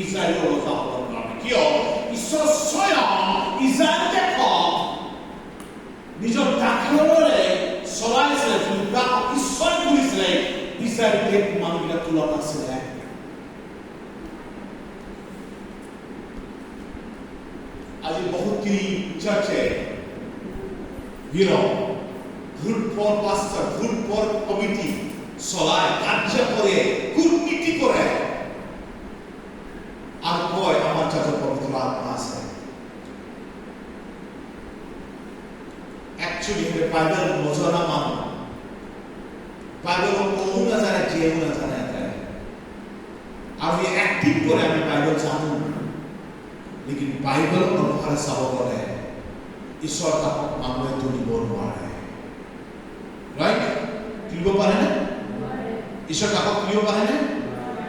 ইসৰাইলৰ ৰজা হ'বৰ কাৰণে। কিয়? ঈশ্বৰ স্বয়ং ইজৰাইলকে নিজৰ দাখলৰে চলাইছিলে, ঈশ্বৰ কৰিছিলে ইজৰাইলকে মানুহবিলাক তোলা আছিলে। আজি বহুতখিনি চাৰ্চে গ্ৰুপৰ পাষ্টাৰ, গ্ৰুপৰ কমিটি চলায়, কাৰ্য কৰে, কূটনীতি কৰে আৰু কয় আমাৰ চাৰ্চত পবিত্ৰ আত্মা আছে। একচুৱেলি সিহঁতে বাইবেল নজনা মানুহ, বাইবেল পঢ়ো নাজানে, জীয়াও নাজানে আৰু এই এক্টিভ কৰে আমি বাইবেল জানো, লেকিন বাইবেল অনুসাৰে চাব গ'লে ঈশ্বৰ তাক মানুহে তুলিব নোৱাৰে। ৰাইট? তুলিব পাৰেনে? ঈশ্বৰ তাকক তুলিব পাৰেনে?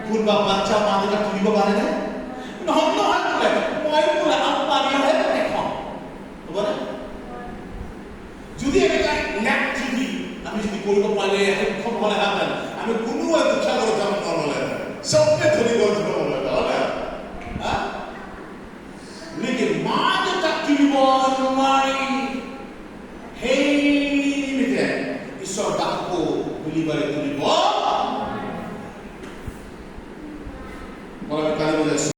কোনোবা বাচ্চা মা দেউতাক তুলিব পাৰেনে? নহয় নহয় বোলে মই বোলে আত্মা দিয়াহে দেখাম, হ'বনে? যদি এনেকুৱা ইলেক্ট্ৰিকি আমি যদি কৰিব পাৰিলে সক্ষম হ'লেহেঁতেন, আমি কোনো দুখীয়া ঘৰত যাব নহ'লে, চবকে ধৰিব নহ'লে, লেকিন মা দেউতাক তুলিব নোৱাৰি, সেই নিমিত্তে ঈশ্বৰ তাকো তুলিবলৈ তুলিব